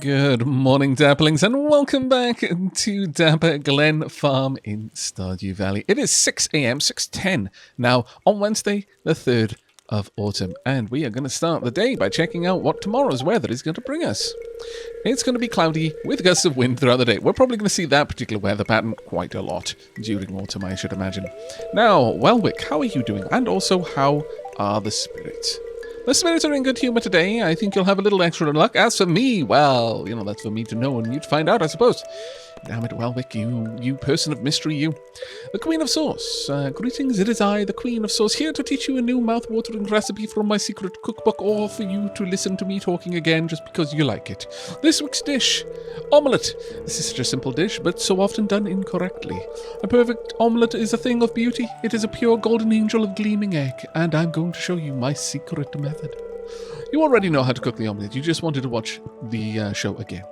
Good morning, Dapplings, and welcome back to Dapper Glen Farm in Stardew Valley. It is 6 a.m., 6:10 now on Wednesday, the 3rd of autumn, and we are going to start the day by checking out what tomorrow's weather is going to bring us. It's going to be cloudy with gusts of wind throughout the day. We're probably going to see that particular weather pattern quite a lot during autumn, I should imagine. Now, Welwick, how are you doing? And also, how are the spirits? The spirits are in good humor today. I think you'll have a little extra luck. As for me, well, that's for me to know and you to find out, I suppose. Damn it, Welwick, you person of mystery, you. The Queen of Sauce. Greetings, it is I, the Queen of Sauce, here to teach you a new mouth-watering recipe from my secret cookbook, or for you to listen to me talking again just because you like it. This week's dish, omelette. This is such a simple dish, but so often done incorrectly. A perfect omelette is a thing of beauty. It is a pure golden angel of gleaming egg, and I'm going to show you my secret method. You already know how to cook the omelette. You just wanted to watch the show again.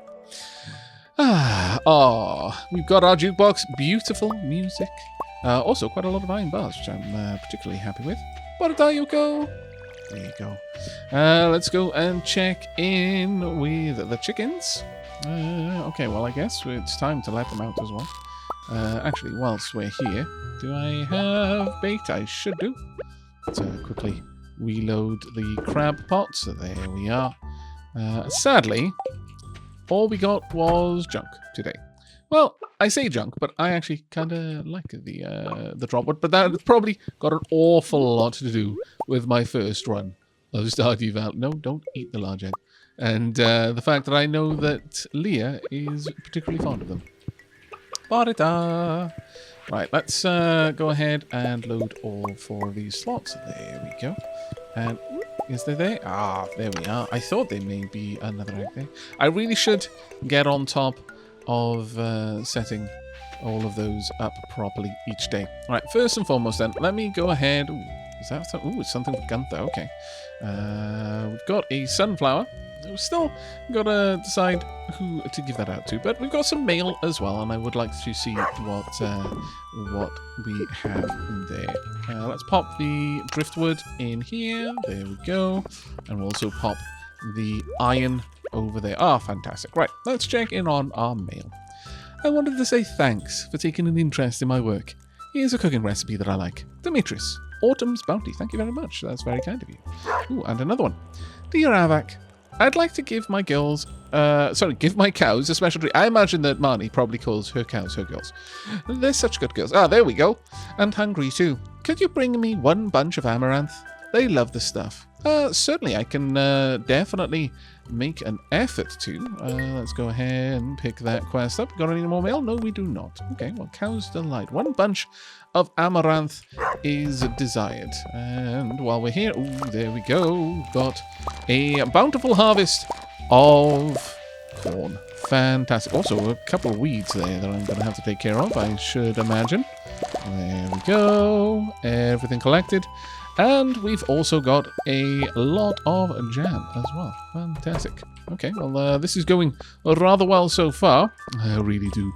We've got our jukebox, beautiful music. Also, quite a lot of iron bars, which I'm particularly happy with. But there you go. There you go. Let's go and check in with the chickens. Okay, well, I guess it's time to let them out as well. Actually, whilst we're here, do I have bait? I should do. Let's quickly reload the crab pots. There we are. Sadly, all we got was junk today. Well, I say junk, but I actually kind of like the dropwood. But that probably got an awful lot to do with my first run of Stardew Valley. No, don't eat the large egg. And the fact that I know that Leah is particularly fond of them. Ba-da-da. Right, let's go ahead and load all 4 of these slots. There we go. And is there there? Ah, there we are. I thought there may be another egg there. I really should get on top of setting all of those up properly each day. All right, first and foremost then, let me go ahead. Ooh, is that something? Ooh, it's something with Gunther. Okay. We've got a sunflower. We've still got to decide who to give that out to, but we've got some mail as well, and I would like to see what we have there. Let's pop the driftwood in here. There we go. And we'll also pop the iron over there. Ah, fantastic. Right, let's check in on our mail. I wanted to say thanks for taking an interest in my work. Here's a cooking recipe that I like. Demetrius, Autumn's Bounty. Thank you very much. That's very kind of you. Ooh, and another one. Dear Aavak, I'd like to give my cows a special treat. I imagine that Marnie probably calls her cows her girls. They're such good girls. Ah, there we go. And hungry too. Could you bring me 1 bunch of amaranth? They love the stuff. Certainly, I can definitely make an effort to. Let's go ahead and pick that quest up. Got any more mail? No, we do not. Okay, well, Cow's Delight. 1 bunch of amaranth is desired. And while we're here, ooh, there we go. Got a bountiful harvest of corn. Fantastic. Also, a couple of weeds there that I'm going to have to take care of, I should imagine. There we go. Everything collected. And we've also got a lot of jam as well. Fantastic. Okay, well, this is going rather well so far. I really do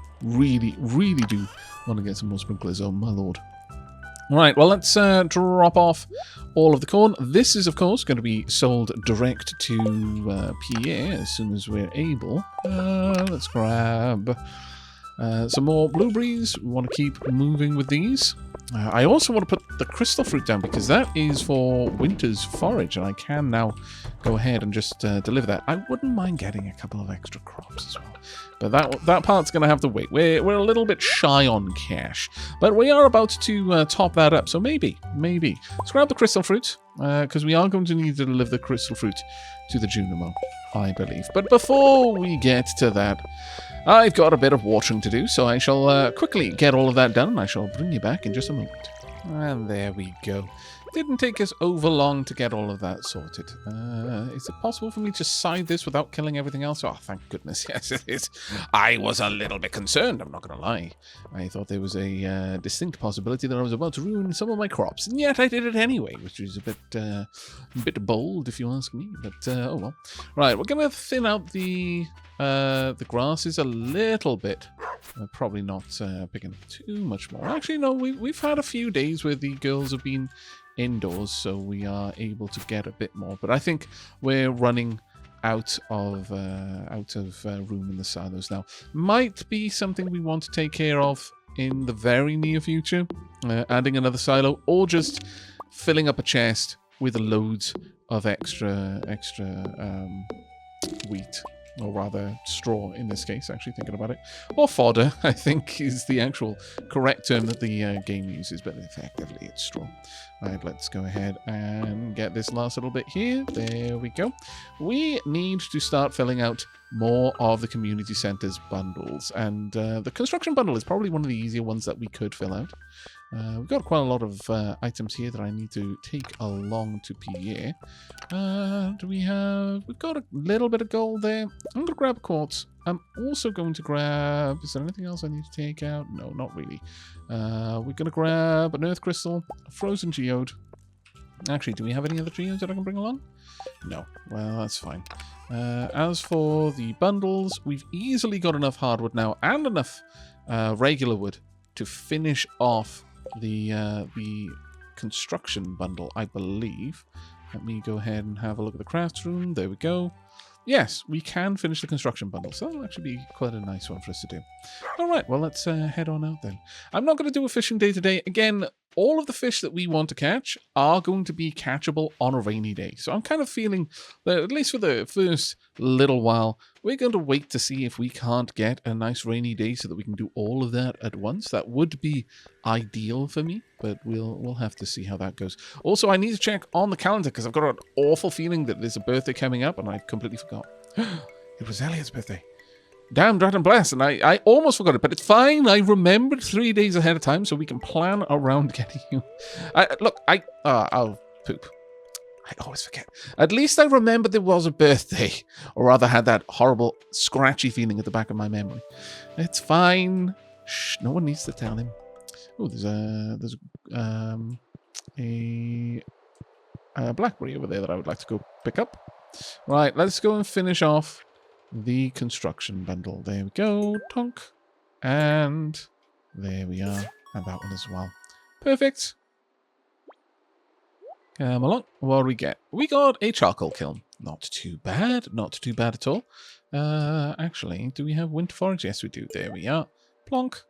want to get some more sprinklers, oh my lord. Right, well, let's drop off all of the corn. This is, of course, going to be sold direct to Pierre as soon as we're able. Let's grab some more blueberries. We want to keep moving with these. I also want to put the crystal fruit down because that is for winter's forage, and I can now go ahead and just deliver that. I wouldn't mind getting a couple of extra crops as well, but that part's going to have to wait. We're a little bit shy on cash, but we are about to top that up, so maybe. Let's grab the crystal fruit because we are going to need to deliver the crystal fruit to the Junimo, I believe. But before we get to that, I've got a bit of watering to do, so I shall quickly get all of that done, and I shall bring you back in just a moment. And there we go. Didn't take us over long to get all of that sorted. Is it possible for me to side this without killing everything else? Oh, thank goodness, yes it is. I was a little bit concerned, I'm not going to lie. I thought there was a distinct possibility that I was about to ruin some of my crops, and yet I did it anyway, which is a bit bold, if you ask me, but oh well. Right, we're going to thin out the grasses a little bit. Probably not picking too much more. Actually, no, we've had a few days where the girls have been indoors, so we are able to get a bit more. But I think we're running out of room in the silos now. Might be something we want to take care of in the very near future, adding another silo, or just filling up a chest with loads of extra wheat, or rather straw in this case, actually thinking about it. Or fodder, I think, is the actual correct term that the game uses, but effectively it's straw. Right, let's go ahead and get this last little bit here. There we go. We need to start filling out more of the community center's bundles, and the construction bundle is probably one of the easier ones that we could fill out. We've got quite a lot of items here that I need to take along to PA. We've got a little bit of gold there. I'm going to grab quartz. I'm also going to grab... Is there anything else I need to take out? No, not really. We're going to grab an earth crystal, a frozen geode. Actually, do we have any other geodes that I can bring along? No. Well, that's fine. As for the bundles, we've easily got enough hardwood now and enough regular wood to finish off the construction bundle, I believe. Let me go ahead and have a look at the crafts room. There we go. Yes, we can finish the construction bundle, so that'll actually be quite a nice one for us to do. All right, well, let's head on out then. I'm not going to do a fishing day today. Again, all of the fish that we want to catch are going to be catchable on a rainy day. So I'm kind of feeling that, at least for the first little while, we're going to wait to see if we can't get a nice rainy day so that we can do all of that at once. That would be ideal for me, but we'll have to see how that goes. Also, I need to check on the calendar because I've got an awful feeling that there's a birthday coming up and I completely forgot. It was Elliot's birthday. Damn, drat and blast, and I almost forgot it, but it's fine. I remembered 3 days ahead of time, so we can plan around getting you. I'll poop. I always forget. At least I remembered there was a birthday, or rather had that horrible, scratchy feeling at the back of my memory. It's fine. Shh, no one needs to tell him. Oh, there's a blackberry over there that I would like to go pick up. Right, let's go and finish off the construction bundle. There we go. Tonk. And there we are. And that one as well. Perfect. Come along. What do we get? We got a charcoal kiln. Not too bad. Not too bad at all. Actually, do we have winter forage? Yes, we do. There we are. Plonk.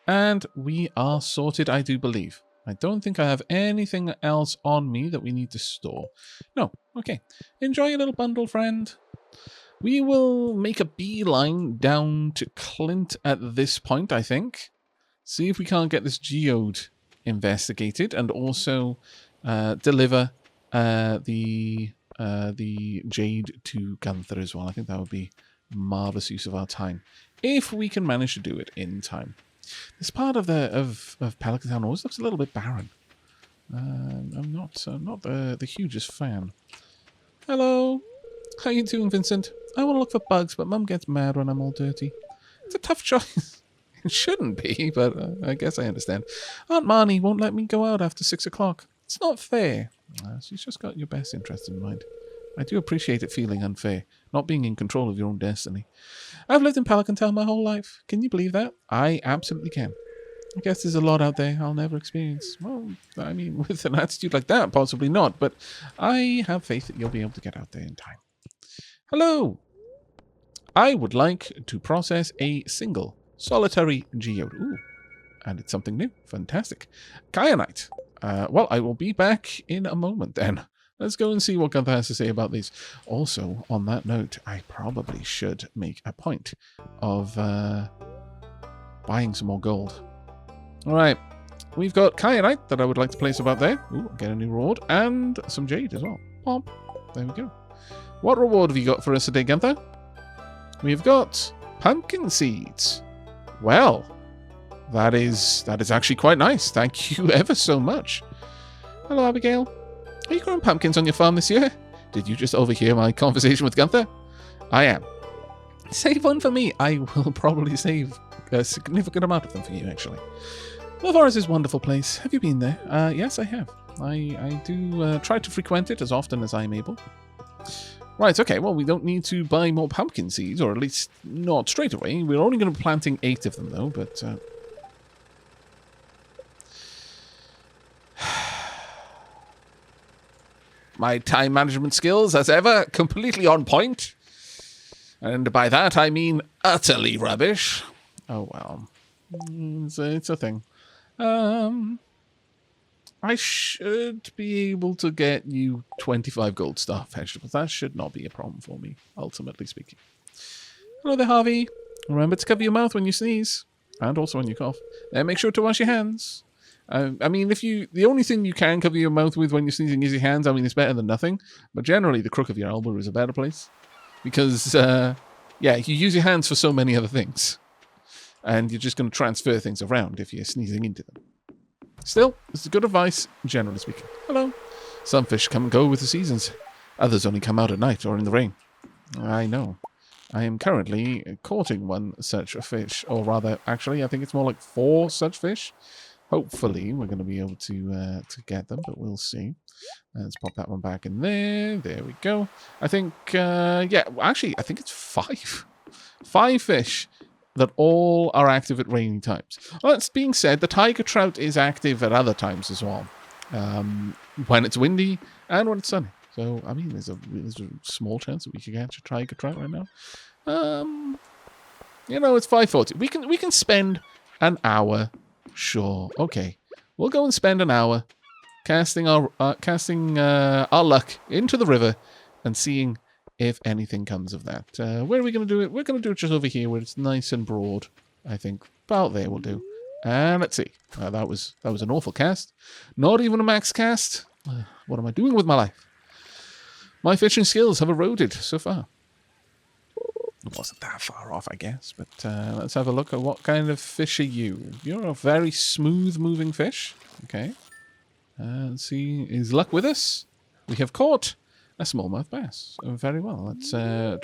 And we are sorted, I do believe. I don't think I have anything else on me that we need to store. No. Okay. Enjoy your little bundle, friend. We will make a beeline down to Clint at this point, I think. See if we can't get this geode investigated and also deliver the jade to Gunther as well. I think that would be marvelous use of our time if we can manage to do it in time. This part of Pelican Town always looks a little bit barren. I'm not the hugest fan. Hello. How you doing, Vincent? I want to look for bugs, but Mum gets mad when I'm all dirty. It's a tough choice. It shouldn't be, but I guess I understand. Aunt Marnie won't let me go out after 6 o'clock. It's not fair. She's just got your best interest in mind. I do appreciate it feeling unfair, not being in control of your own destiny. I've lived in Pelican Town my whole life. Can you believe that? I absolutely can. I guess there's a lot out there I'll never experience. Well, I mean, with an attitude like that, possibly not, but I have faith that you'll be able to get out there in time. Hello! I would like to process a single solitary geode. Ooh, and it's something new. Fantastic. Kyanite. Well, I will be back in a moment then. Let's go and see what Gunther has to say about these. Also, on that note, I probably should make a point of buying some more gold. Alright, we've got kyanite that I would like to place about there. Ooh, get a new reward. And some jade as well. Pop. There we go. What reward have you got for us today, Gunther? We've got pumpkin seeds. Well, that is actually quite nice. Thank you ever so much. Hello, Abigail. Are you growing pumpkins on your farm this year? Did you just overhear my conversation with Gunther? I am. Save one for me. I will probably save a significant amount of them for you, actually. The forest is a wonderful place. Have you been there? Yes, I have. I do try to frequent it as often as I'm able. Right, okay, well, we don't need to buy more pumpkin seeds, or at least not straight away. We're only going to be planting 8 of them, though, but... My time management skills, as ever, completely on point. And by that, I mean utterly rubbish. Oh, well. It's a thing. I should be able to get you 25 gold star vegetables. That should not be a problem for me, ultimately speaking. Hello there, Harvey. Remember to cover your mouth when you sneeze. And also when you cough. And make sure to wash your hands. I mean, the only thing you can cover your mouth with when you're sneezing is your hands. I mean, it's better than nothing. But generally, the crook of your elbow is a better place. Because, yeah, you use your hands for so many other things. And you're just going to transfer things around if you're sneezing into them. Still, it's good advice, generally speaking. Hello. Some fish come and go with the seasons. Others only come out at night or in the rain. I know. I am currently courting one such a fish. Or rather, actually, I think it's more like 4 such fish. Hopefully, we're going to be able to get them, but we'll see. Let's pop that one back in there. There we go. I think, yeah, actually, I think it's 5. 5 fish that all are active at rainy times. Well, that's being said, the tiger trout is active at other times as well. When it's windy and when it's sunny. So, I mean, there's a small chance that we could catch a tiger trout right now. You know, it's 5:40. We can spend an hour. Sure. Okay. We'll go and spend an hour casting our luck into the river and seeing if anything comes of that. Where are we going to do it? We're going to do it just over here where it's nice and broad, I think. About there we'll do. And let's see. That was an awful cast. Not even a max cast. What am I doing with my life? My fishing skills have eroded so far. It wasn't that far off, I guess. But let's have a look at what kind of fish are you. You're a very smooth-moving fish. Okay. Let's see. Is luck with us? We have caught a smallmouth bass. Very well. Let's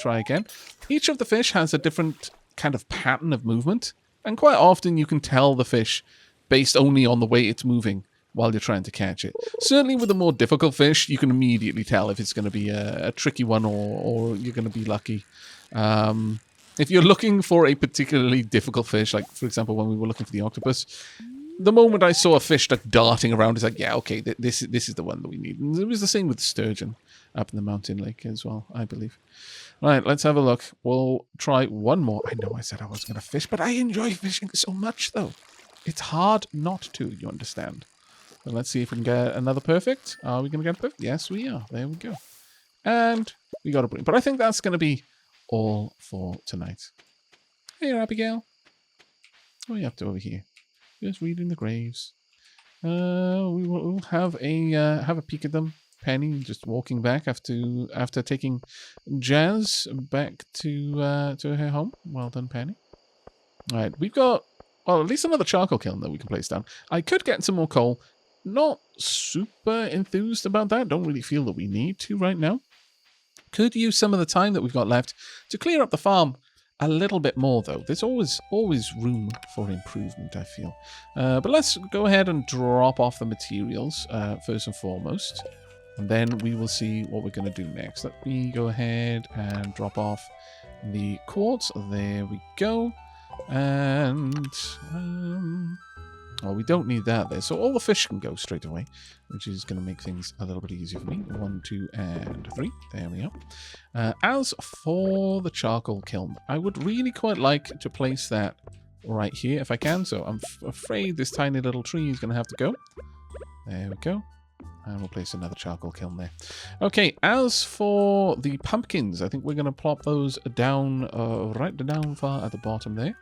try again. Each of the fish has a different kind of pattern of movement. And quite often you can tell the fish based only on the way it's moving while you're trying to catch it. Certainly with a more difficult fish, you can immediately tell if it's going to be a tricky one or you're going to be lucky. If you're looking for a particularly difficult fish, like, for example, when we were looking for the octopus, the moment I saw a fish like darting around, it's like, yeah, okay, this is the one that we need. And it was the same with the sturgeon up in the mountain lake as well, I believe. Right, let's have a look. We'll try one more. I know I said I was going to fish, but I enjoy fishing so much, though. It's hard not to, you understand. So let's see if we can get another perfect. Are we going to get a perfect? Yes, we are. There we go. And we got a bring. But I think that's going to be all for tonight. Hey, Abigail. What are you up to over here? Just reading the graves. We'll have a peek at them. Penny just walking back after taking Jazz back to her home. Well done, Penny. All right, we've got at least another charcoal kiln that we can place down. I could get some more coal. Not super enthused about that. Don't really feel that we need to right now. Could use some of the time that we've got left to clear up the farm a little bit more, though. There's always room for improvement, I feel. But let's go ahead and drop off the materials first and foremost. And then we will see what we're going to do next. Let me go ahead and drop off the quartz. There we go. And well, we don't need that there. So all the fish can go straight away, which is going to make things a little bit easier for me. 1, 2, and 3. There we are. As for the charcoal kiln, I would really quite like to place that right here if I can. So I'm afraid this tiny little tree is going to have to go. There we go. And we'll place another charcoal kiln there. Okay, as for the pumpkins, I think we're going to plop those down right down far at the bottom there.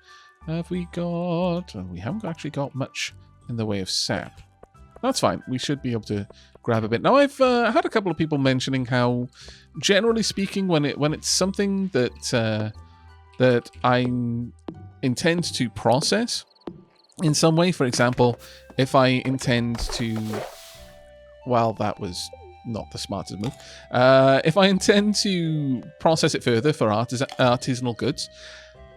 Have we got... we haven't actually got much in the way of sap. That's fine. We should be able to grab a bit. Now, I've had a couple of people mentioning how, generally speaking, when it's something that that I intend to process in some way, for example, if I intend to... Well, that was not the smartest move. If I intend to process it further for artisanal goods,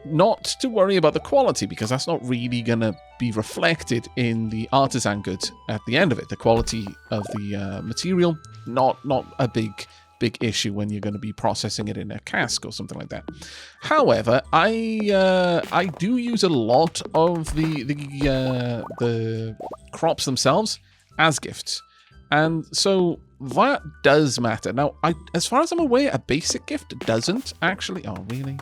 not to worry about the quality, because that's not really going to be reflected in the artisan goods at the end of it. The quality of the material, not a big issue when you're going to be processing it in a cask or something like that. However, I do use a lot of the crops themselves as gifts. And so that does matter. Now, as far as I'm aware, a basic gift doesn't actually... Oh, really?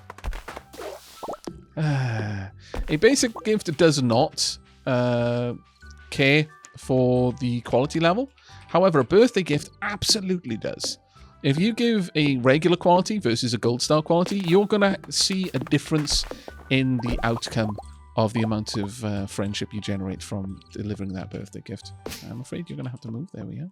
A basic gift does not care for the quality level. However, a birthday gift absolutely does. If you give a regular quality versus a gold star quality, you're going to see a difference in the outcome of the amount of friendship you generate from delivering that birthday gift. I'm afraid you're going to have to move. There we are.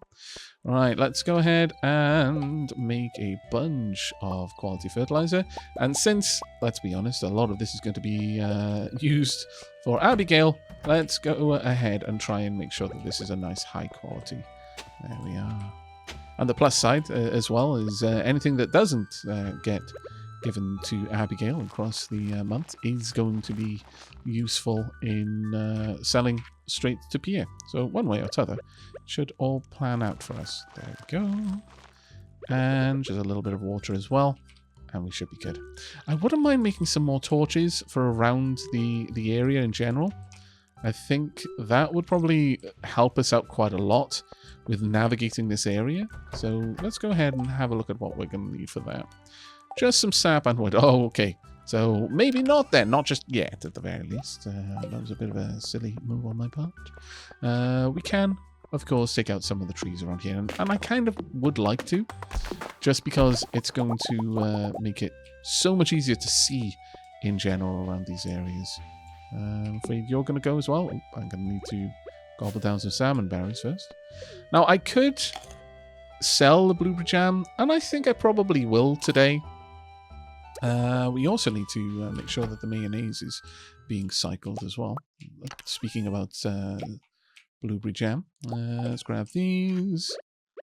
All right, let's go ahead and make a bunch of quality fertilizer. And since, let's be honest, a lot of this is going to be used for Abigail, let's go ahead and try and make sure that this is a nice high quality. There we are. And the plus side as well is anything that doesn't get given to Abigail across the month is going to be useful in selling straight to Pierre. So one way or t'other, should all plan out for us. There we go. And just a little bit of water as well. And we should be good. I wouldn't mind making some more torches for around the area in general. I think that would probably help us out quite a lot with navigating this area. So let's go ahead and have a look at what we're going to need for that. Just some sap and wood. Oh, okay. So maybe not then. Not just yet, at the very least. That was a bit of a silly move on my part. We can, of course, take out some of the trees around here. And I kind of would like to. Just because it's going to make it so much easier to see in general around these areas. I'm afraid you're going to go as well. I'm going to need to gobble down some salmon berries first. Now, I could sell the blueberry jam, and I think I probably will today. We also need to make sure that the mayonnaise is being cycled as well. Speaking about blueberry jam, let's grab these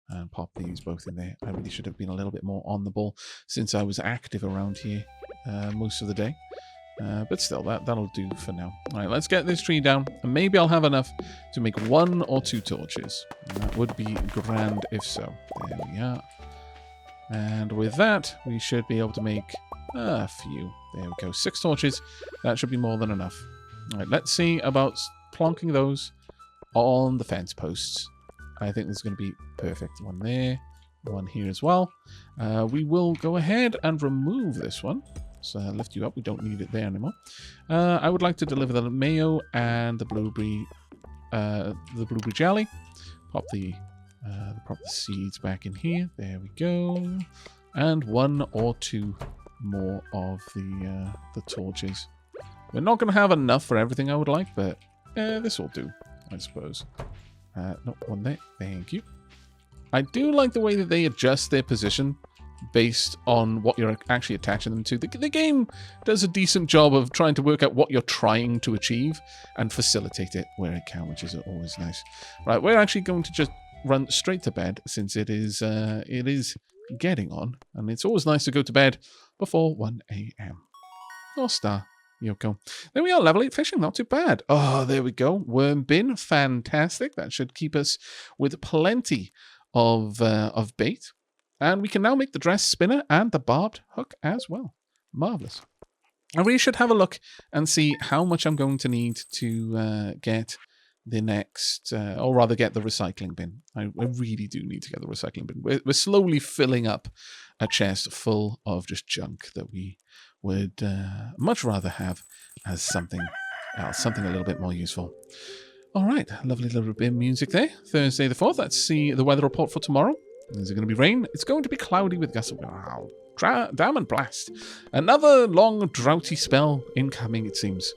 and pop these both in there. I really should have been a little bit more on the ball since I was active around here most of the day. But still, that'll do for now. All right, let's get this tree down. And maybe I'll have enough to make 1 or 2 torches. And that would be grand if so. There we are. And with that, we should be able to make a few. There we go. 6 torches. That should be more than enough. All right, let's see about plonking those on the fence posts. I think this is going to be perfect. One there. One here as well. We will go ahead and remove this one. So lift you up. We don't need it there anymore. I would like to deliver the mayo and the blueberry jelly. Pop the seeds back in here. There we go. And 1 or 2 more of the torches. We're not going to have enough for everything I would like, but this will do, I suppose. No, one there. Thank you. I do like the way that they adjust their position based on what you're actually attaching them to. The game does a decent job of trying to work out what you're trying to achieve and facilitate it where it can, which is always nice. Right, we're actually going to just run straight to bed since it is getting on, and it's always nice to go to bed before 1 a.m. Oh, star. Yoko. There we are, level 8 fishing, not too bad. Oh, there we go. Worm bin, fantastic. That should keep us with plenty of bait. And we can now make the dress spinner and the barbed hook as well. Marvellous. And we should have a look and see how much I'm going to need to get the next, or rather get the recycling bin. I really do need to get the recycling bin. We're slowly filling up a chest full of just junk that we would much rather have as something else, something a little bit more useful. All right, lovely little bit of music there. Thursday the 4th. Let's see the weather report for tomorrow. Is it going to be rain? It's going to be cloudy with gusts of damn and blast. Another long, droughty spell incoming, it seems.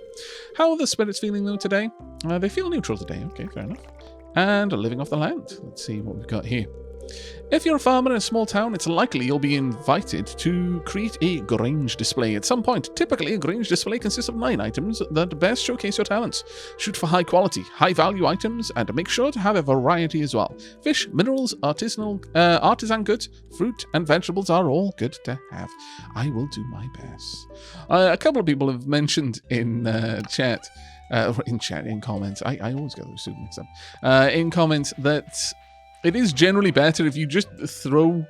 How are the spirits feeling, though, today? They feel neutral today. Okay, fair enough. And living off the land. Let's see what we've got here. If you're a farmer in a small town, it's likely you'll be invited to create a Grange display at some point. Typically, a Grange display consists of 9 items that best showcase your talents. Shoot for high quality, high value items, and make sure to have a variety as well. Fish, minerals, artisan goods, fruit, and vegetables are all good to have. I will do my best. A couple of people have mentioned in chat, in comments, I always get those two mixed up, in comments that it is generally better if you just throw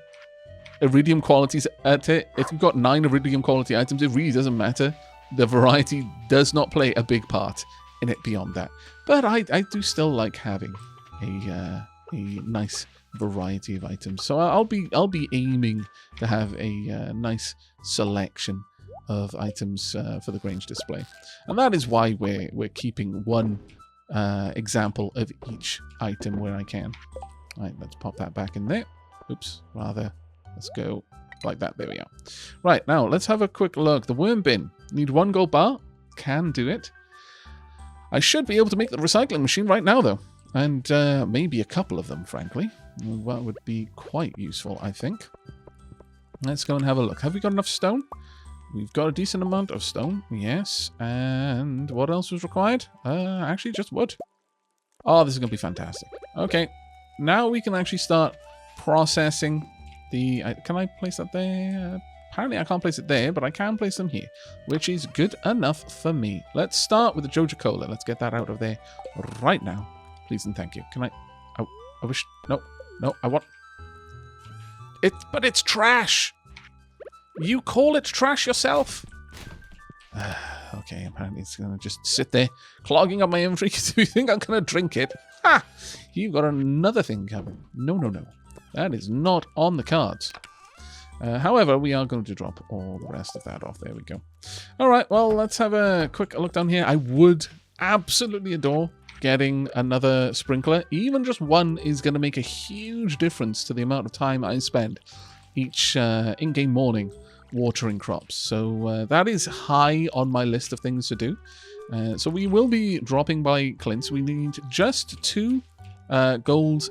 iridium qualities at it. If you've got 9 iridium quality items, it really doesn't matter. The variety does not play a big part in it beyond that. But I do still like having a nice variety of items. So I'll be aiming to have a nice selection of items for the Grange display, and that is why we're keeping one example of each item where I can. All right, let's pop that back in there. Oops, rather, let's go like that. There we are. Right, now let's have a quick look. The worm bin. Need 1 gold bar. Can do it. I should be able to make the recycling machine right now, though. And maybe a couple of them, frankly. That would be quite useful, I think. Let's go and have a look. Have we got enough stone? We've got a decent amount of stone. Yes. And what else was required? Actually, just wood. Oh, this is going to be fantastic. Okay. Now we can actually start processing the... can I place that there? Apparently I can't place it there, but I can place them here, which is good enough for me. Let's start with the Joja Cola. Let's get that out of there right now. Please and thank you. Can I wish... No, I want... But it's trash! You call it trash yourself? Okay, apparently it's going to just sit there, clogging up my inventory. Do you think I'm going to drink it? Ha! You've got another thing coming. No. That is not on the cards. However, we are going to drop all the rest of that off. There we go. All right, well, let's have a quick look down here. I would absolutely adore getting another sprinkler. Even just one is going to make a huge difference to the amount of time I spend each in-game morning watering crops. So that is high on my list of things to do. So we will be dropping by Clint's. We need just 2 gold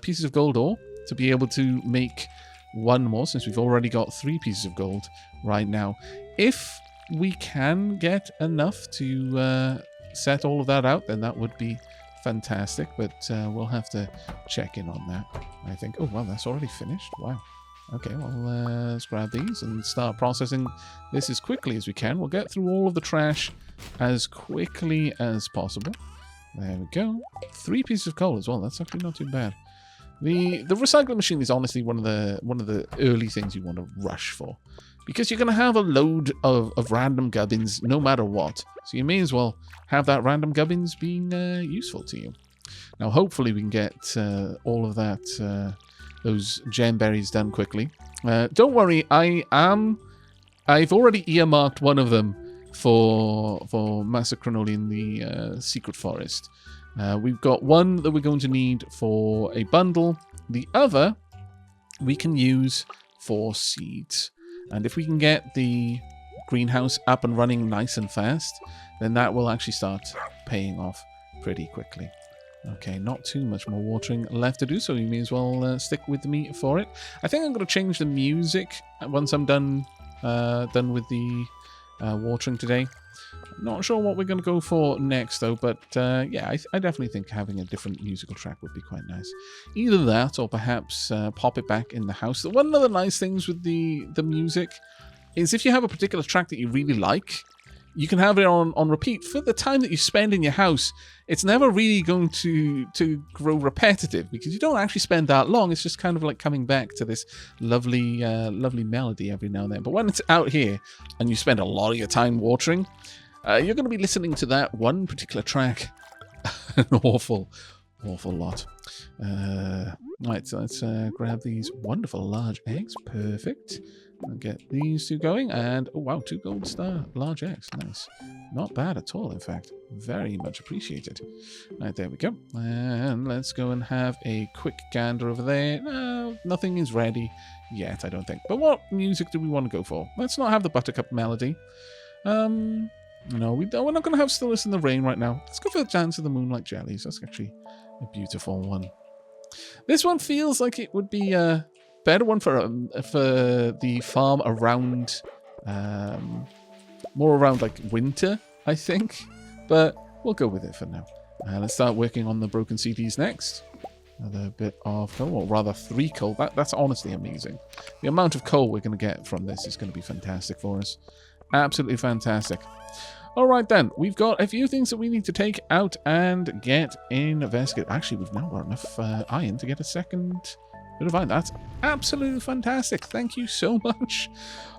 pieces of gold ore to be able to make one more, since we've already got 3 pieces of gold right now. If we can get enough to set all of that out, then that would be fantastic, but we'll have to check in on that, I think. Oh, well, that's already finished. Wow. Okay, well, let's grab these and start processing this as quickly as we can. We'll get through all of the trash as quickly as possible. There we go. 3 pieces of coal as well. That's actually not too bad. The recycling machine is honestly one of the early things you want to rush for, because you're going to have a load of random gubbins no matter what. So you may as well have that random gubbins being useful to you. Now, hopefully we can get all of that, those gem berries done quickly. Don't worry, I've already earmarked one of them for Massacronoli in the Secret Forest. We've got one that we're going to need for a bundle. The other we can use for seeds. And if we can get the greenhouse up and running nice and fast, then that will actually start paying off pretty quickly. Okay, not too much more watering left to do, so you may as well stick with me for it. I think I'm going to change the music once I'm done with the watering today. Not sure what we're going to go for next, though, but yeah, I definitely think having a different musical track would be quite nice. Either that, or perhaps pop it back in the house. One of the nice things with the music is if you have a particular track that you really like, you can have it on repeat for the time that you spend in your house. It's never really going to grow repetitive, because you don't actually spend that long. It's just kind of like coming back to this lovely melody every now and then. But when it's out here and you spend a lot of your time watering, you're going to be listening to that one particular track an awful lot. Right, so let's grab these wonderful large eggs. Perfect. I'll get these 2 going, and oh wow, 2 gold star large eggs. Nice. Not bad at all, in fact. Very much appreciated. Right, there we go. And let's go and have a quick gander over there. No, nothing is ready yet, I don't think. But what music do we want to go for? Let's not have the Buttercup melody. No, we're not going to have Stillness in the Rain right now. Let's go for the Dance of the Moonlight Jellies. That's actually a beautiful one. This one feels like it would be a better one for the farm around, more around like winter, I think. But we'll go with it for now. Let's start working on the broken CDs next. Another bit of coal, or rather 3 coal. That's honestly amazing. The amount of coal we're going to get from this is going to be fantastic for us. Absolutely fantastic. All right, then. We've got a few things that we need to take out and get investigated. Actually, we've now got enough iron to get a second bit of iron. That's absolutely fantastic. Thank you so much.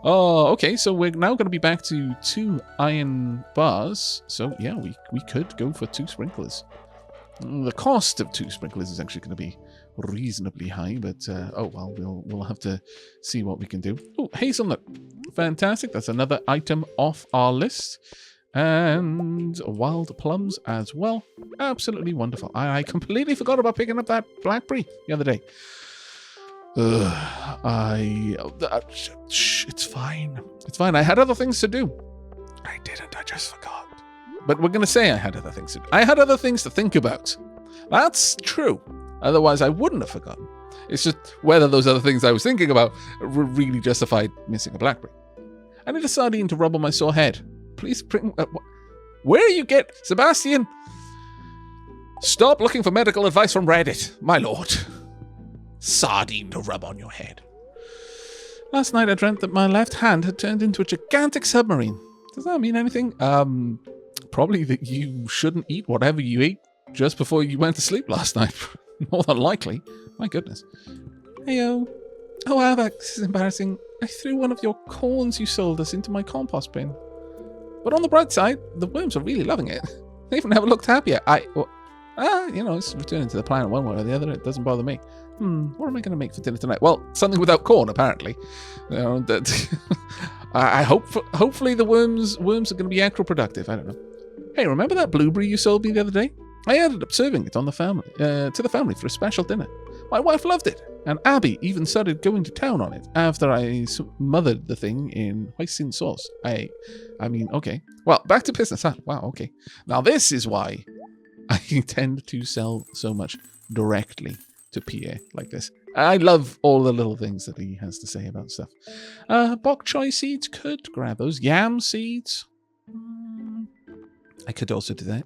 Oh, okay. So we're now going to be back to 2 iron bars. So, yeah, we could go for 2 sprinklers. The cost of 2 sprinklers is actually going to be reasonably high, but oh well, we'll have to see what we can do. Oh, hazelnut. Fantastic. That's another item off our list. And wild plums as well. Absolutely wonderful. I completely forgot about picking up that blackberry the other day. It's fine. It's fine. I had other things to do. I didn't. I just forgot. But we're going to say I had other things to do. I had other things to think about. That's true. Otherwise, I wouldn't have forgotten. It's just whether those other things I was thinking about really justified missing a blackberry. I need a sardine to rub on my sore head. Please bring... where you get... Sebastian! Stop looking for medical advice from Reddit, my lord. Sardine to rub on your head. Last night I dreamt that my left hand had turned into a gigantic submarine. Does that mean anything? Probably that you shouldn't eat whatever you ate just before you went to sleep last night. More than likely. My goodness. Heyo. Oh, Aavak, this is embarrassing. I threw one of your corns you sold us into my compost bin. But on the bright side, the worms are really loving it. They even never looked happier. It's returning to the planet one way or the other. It doesn't bother me. What am I going to make for dinner tonight? Well, something without corn, apparently. I hopefully the worms are going to be acro-productive. I don't know. Hey, remember that blueberry you sold me the other day? I ended up serving it to the family for a special dinner. My wife loved it, and Abby even started going to town on it after I smothered the thing in hoisin sauce. I mean, okay. Well, back to business, huh? Wow, okay. Now this is why I tend to sell so much directly to Pierre like this. I love all the little things that he has to say about stuff. Bok choy seeds, could grab those. Yam seeds. I could also do that.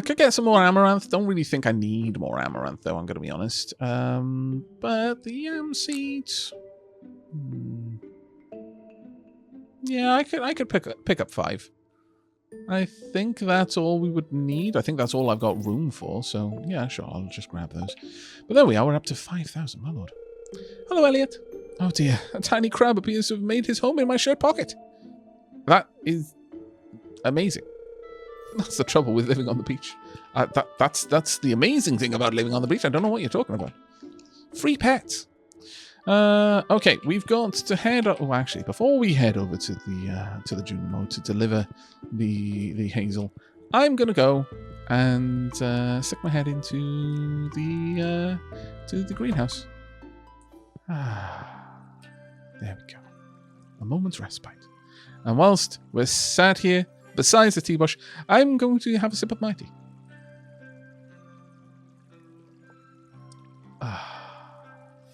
Could get some more amaranth. Don't really think I need more amaranth, though, I'm going to be honest. But the yam seeds... Yeah, I could pick up 5. I think that's all we would need. I think that's all I've got room for. So, yeah, sure, I'll just grab those. But there we are. We're up to 5,000, my lord. Hello, Elliot. Oh, dear. A tiny crab appears to have made his home in my shirt pocket. That is amazing. That's the trouble with living on the beach. That's the amazing thing about living on the beach. I don't know what you're talking about. Free pets. Okay, we've got to head... Oh, actually, before we head over to the Junimo to deliver the hazel, I'm going to go and stick my head into the greenhouse. There we go. A moment's respite. And whilst we're sat here besides the tea bush, I'm going to have a sip of my tea.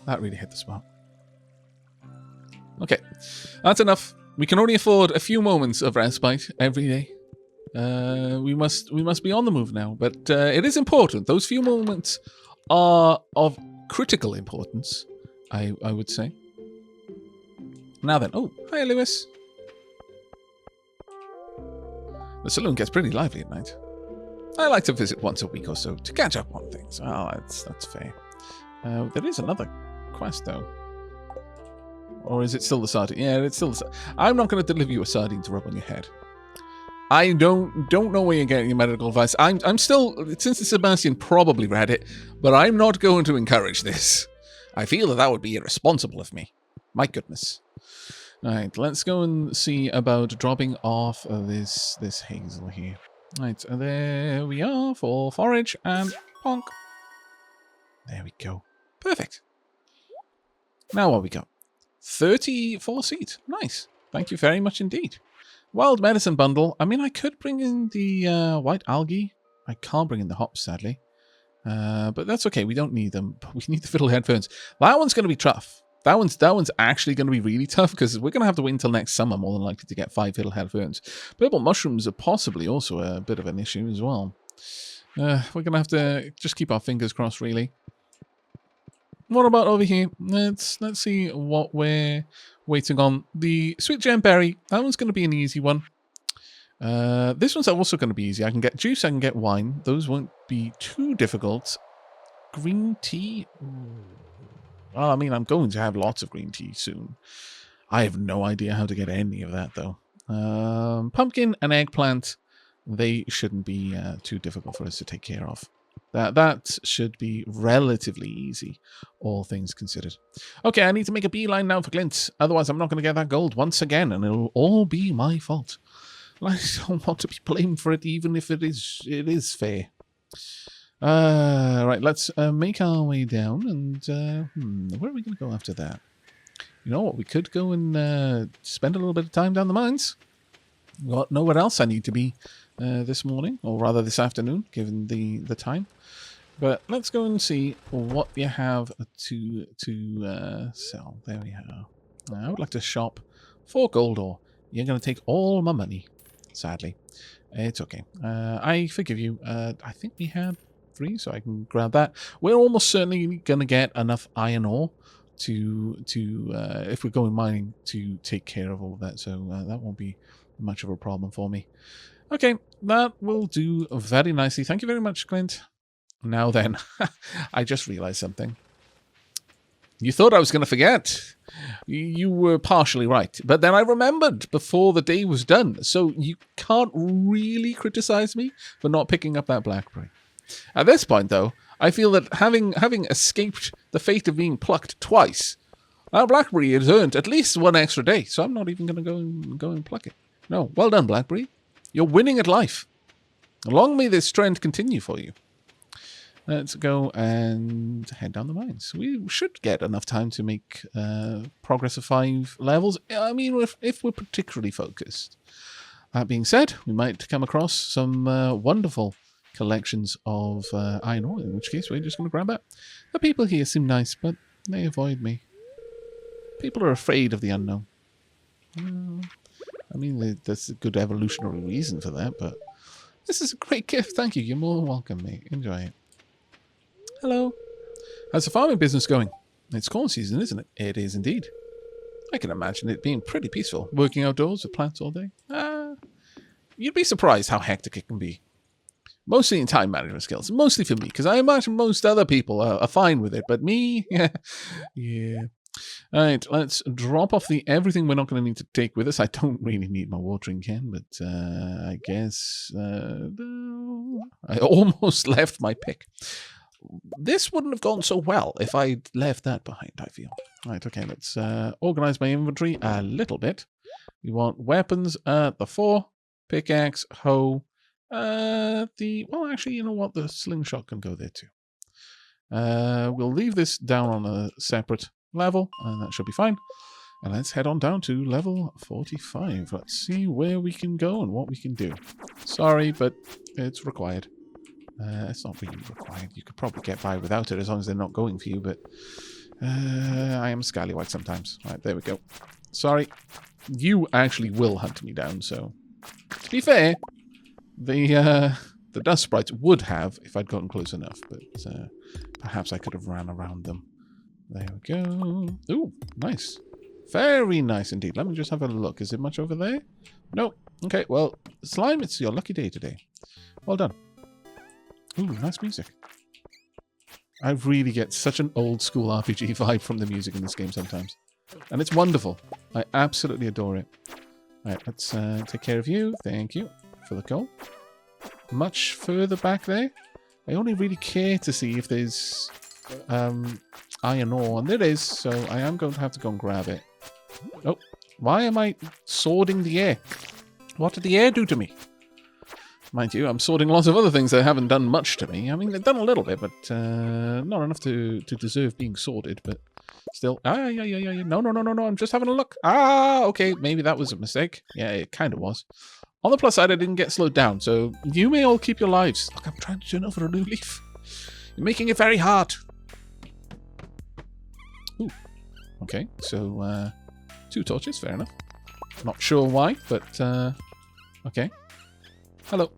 That really hit the spot. Okay, that's enough. We can only afford a few moments of respite every day. We must be on the move now, but it is important. Those few moments are of critical importance, I would say. Now then, oh, hi Lewis. The saloon gets pretty lively at night. I like to visit once a week or so to catch up on things. Oh, that's fair. There is another quest though. Or is it still the sardine? Yeah, it's still the sardine. I'm not going to deliver you a sardine to rub on your head. I don't know where you're getting your medical advice. I'm still, since Sebastian probably read it, but I'm not going to encourage this. I feel that would be irresponsible of me. My goodness. Alright, let's go and see about dropping off this hazel here. Right, there we are for forage and bonk. There we go. Perfect. Now what we got? 34 seeds. Nice. Thank you very much indeed. Wild medicine bundle. I mean, I could bring in the white algae. I can't bring in the hops, sadly. But that's okay. We don't need them. But we need the fiddlehead ferns. That one's going to be tough. That one's actually going to be really tough because we're going to have to wait until next summer, more than likely, to get 5 fiddlehead ferns. Purple mushrooms are possibly also a bit of an issue as well. We're going to have to just keep our fingers crossed, really. What about over here? Let's see what we're waiting on. The sweet gem berry. That one's going to be an easy one. This one's also going to be easy. I can get juice, I can get wine. Those won't be too difficult. Green tea? Well, I mean, I'm going to have lots of green tea soon. I have no idea how to get any of that, though. Pumpkin and eggplant, they shouldn't be too difficult for us to take care of. That should be relatively easy, all things considered. Okay, I need to make a beeline now for Clint. Otherwise, I'm not going to get that gold once again, and it'll all be my fault. I don't want to be blamed for it, even if it is fair. Right, let's make our way down, and where are we going to go after that? You know what? We could go and spend a little bit of time down the mines. Got nowhere else I need to be this morning, or rather this afternoon, given the time. But let's go and see what you have to sell. There we are. I would like to shop for gold ore. You're going to take all my money, sadly. It's okay. I forgive you. I think we had 3, so I can grab that. We're almost certainly going to get enough iron ore to if we're going mining, to take care of all of that. So that won't be much of a problem for me. Okay, that will do very nicely. Thank you very much, Clint. Now then, I just realized something. You thought I was going to forget. You were partially right. But then I remembered before the day was done. So you can't really criticize me for not picking up that blackberry. At this point, though, I feel that having escaped the fate of being plucked twice, that blackberry has earned at least 1 extra day. So I'm not even going to go and pluck it. No, well done, blackberry. You're winning at life. Long may this trend continue for you. Let's go and head down the mines. We should get enough time to make progress of 5 levels. I mean, if we're particularly focused. That being said, we might come across some wonderful collections of iron ore, in which case we're just going to grab that. The people here seem nice, but they avoid me. People are afraid of the unknown. I mean, there's a good evolutionary reason for that, but this is a great gift. Thank you. You're more than welcome, mate. Enjoy it. Hello. How's the farming business going? It's corn season, isn't it? It is indeed. I can imagine it being pretty peaceful, working outdoors with plants all day. You'd be surprised how hectic it can be. Mostly in time management skills. Mostly for me, because I imagine most other people are fine with it, but me, yeah. All right, let's drop off the everything we're not going to need to take with us. I don't really need my watering can, but I guess I almost left my pick. This wouldn't have gone so well if I'd left that behind, I feel. Right, okay, let's organize my inventory a little bit. We want weapons at the 4, pickaxe, hoe, well, actually, you know what? The slingshot can go there too. We'll leave this down on a separate level, and that should be fine. And let's head on down to level 45. Let's see where we can go and what we can do. Sorry, but it's required. It's not really required. You could probably get by without it as long as they're not going for you, but I am scallywag sometimes. Right, there we go. Sorry. You actually will hunt me down, so to be fair, the dust sprites would have if I'd gotten close enough, but perhaps I could have ran around them. There we go. Ooh, nice. Very nice indeed. Let me just have a look. Is there much over there? No. Okay, well, slime, it's your lucky day today. Well done. Ooh, nice music. I really get such an old school RPG vibe from the music in this game sometimes. And it's wonderful. I absolutely adore it. Alright, let's take care of you. Thank you for the coal. Much further back there. I only really care to see if there's iron ore. And there is, so I am going to have to go and grab it. Oh, why am I swording the air? What did the air do to me? Mind you, I'm sorting lots of other things that haven't done much to me. I mean, they've done a little bit, but not enough to deserve being sorted, but still. Yeah. No, I'm just having a look. Okay, maybe that was a mistake. Yeah, it kind of was. On the plus side, I didn't get slowed down, so you may all keep your lives. Look, I'm trying to turn over a new leaf. You're making it very hard. Ooh. Okay, so 2 torches, fair enough. Not sure why, but okay. Hello.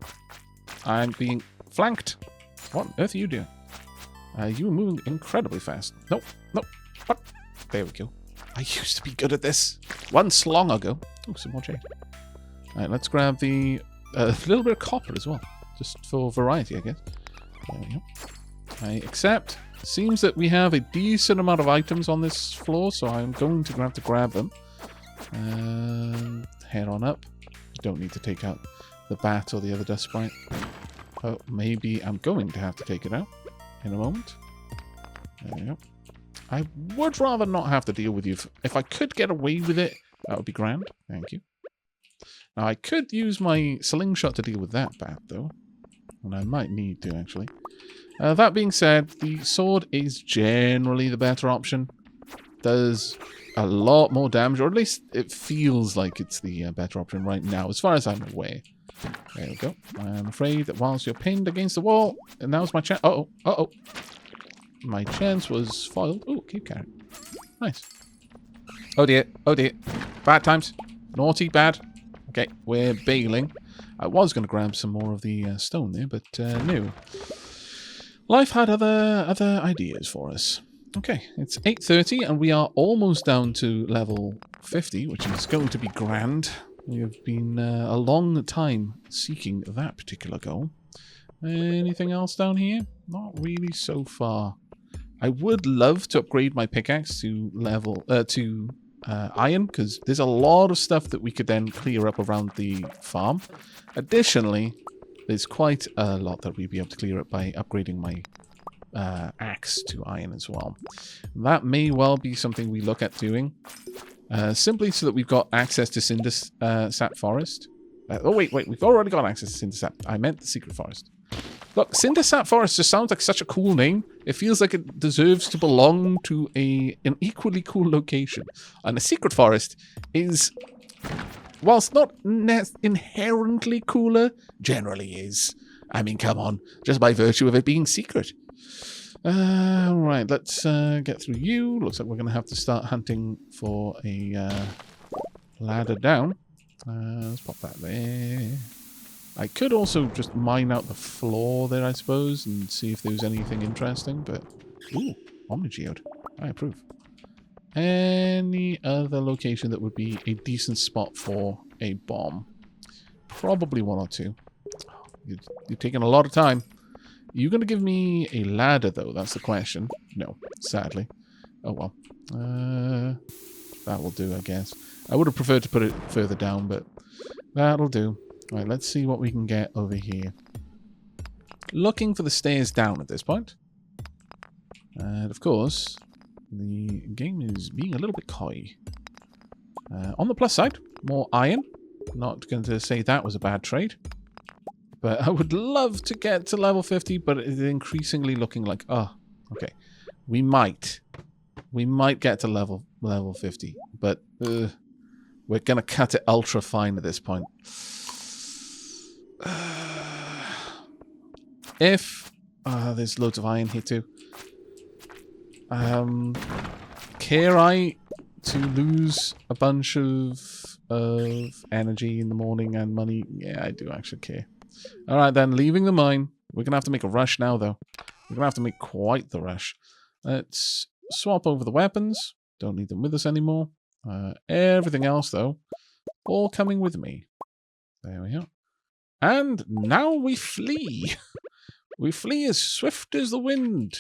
I'm being flanked. What on earth are you doing? You were moving incredibly fast. Nope. What? There we go. I used to be good at this once long ago. Oh, some more jade. Alright, let's grab the little bit of copper as well. Just for variety, I guess. There we go. I accept. Seems that we have a decent amount of items on this floor, so I'm going to have to grab them. Head on up. Don't need to take out the bat or the other dust sprite. Oh, maybe I'm going to have to take it out in a moment. There we go. I would rather not have to deal with you. If I could get away with it, that would be grand. Thank you. Now, I could use my slingshot to deal with that bat, though. And I might need to, actually. That being said, the sword is generally the better option. Does a lot more damage, or at least it feels like it's the better option right now, as far as I'm aware. There we go. I'm afraid that whilst you're pinned against the wall, and now's my chance. Uh-oh, uh-oh. My chance was foiled. Oh, keep carrying. Nice. Oh dear, oh dear. Bad times. Naughty, bad. Okay, we're bailing. I was going to grab some more of the stone there, but no. Life had other ideas for us. Okay, it's 8:30 and we are almost down to level 50, which is going to be grand. We have been a long time seeking that particular goal. Anything else down here? Not really so far. I would love to upgrade my pickaxe to level iron, because there's a lot of stuff that we could then clear up around the farm. Additionally, there's quite a lot that we'd be able to clear up by upgrading my axe to iron as well. That may well be something we look at doing, simply so that we've got access to Cinder Sap Forest. Oh wait, we've already got access to Cinder Sap. I meant the Secret Forest. Look, Cinder Sap Forest just sounds like such a cool name. It feels like it deserves to belong to an equally cool location. And the Secret Forest is, whilst not inherently cooler, generally is. I mean, come on, just by virtue of it being secret. Right, let's get through you. Looks like we're going to have to start hunting for a ladder down. Let's pop that there. I could also just mine out the floor there, I suppose, and see if there's anything interesting, but... Ooh, Omnigeode. I approve. Any other location that would be a decent spot for a bomb? Probably one or two. You're taking a lot of time. You're going to give me a ladder, though? That's the question. No, sadly. Oh, well. That will do, I guess. I would have preferred to put it further down, but that'll do. Right, let's see what we can get over here. Looking for the stairs down at this point. And, of course, the game is being a little bit coy. On the plus side, more iron. Not going to say that was a bad trade. But I would love to get to level 50, but it is increasingly looking like, oh, okay. We might get to level 50, but we're going to cut it ultra fine at this point. If there's loads of iron here too. Care I to lose a bunch of energy in the morning and money? Yeah, I do actually care. Alright then, leaving the mine. We're going to have to make a rush now, though. We're going to have to make quite the rush. Let's swap over the weapons. Don't need them with us anymore. Everything else, though, all coming with me. There we are. And now we flee. We flee as swift as the wind.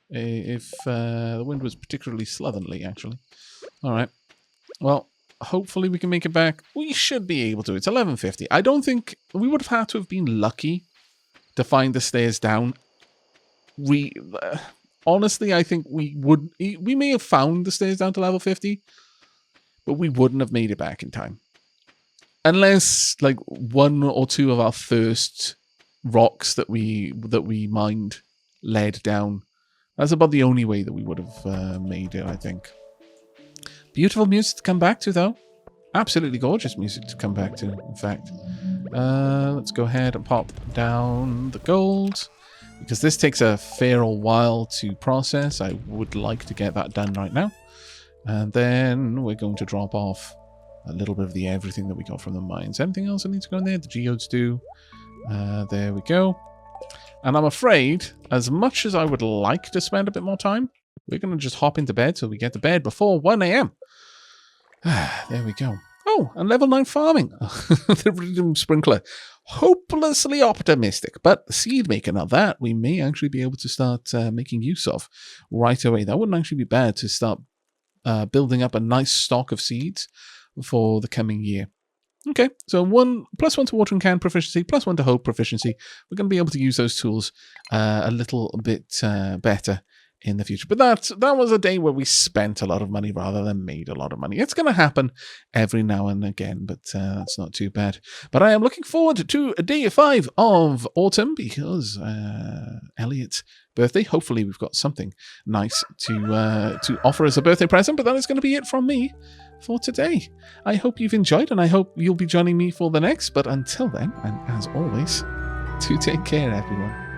If the wind was particularly slovenly, actually. Alright. Well, hopefully we can make it back. We should be able to. It's 11:50. I don't think... We would have had to have been lucky to find the stairs down. Honestly, I think we would... We may have found the stairs down to level 50, but we wouldn't have made it back in time. Unless, like, one or two of our first rocks that we mined led down. That's about the only way that we would have made it, I think. Beautiful music to come back to, though. Absolutely gorgeous music to come back to, in fact. Let's go ahead and pop down the gold. Because this takes a fair old while to process. I would like to get that done right now. And then we're going to drop off a little bit of the everything that we got from the mines. Anything else that needs to go in there? The geodes do. There we go. And I'm afraid, as much as I would like to spend a bit more time, we're going to just hop into bed so we get to bed before 1 a.m. There we go. Oh, and level 9 farming. The rhythm sprinkler. Hopelessly optimistic, but the seed maker, now that we may actually be able to start making use of right away. That wouldn't actually be bad to start building up a nice stock of seeds for the coming year. Okay, so +1 to watering can proficiency, +1 to hope proficiency. We're going to be able to use those tools a little bit better in the future. But that was a day where we spent a lot of money rather than made a lot of money. It's going to happen every now and again, but that's not too bad. But I am looking forward to day 5 of autumn because Elliot's birthday. Hopefully we've got something nice to offer as a birthday present, but that is going to be it from me for today. I hope you've enjoyed, and I hope you'll be joining me for the next. But until then, and as always, do take care, everyone.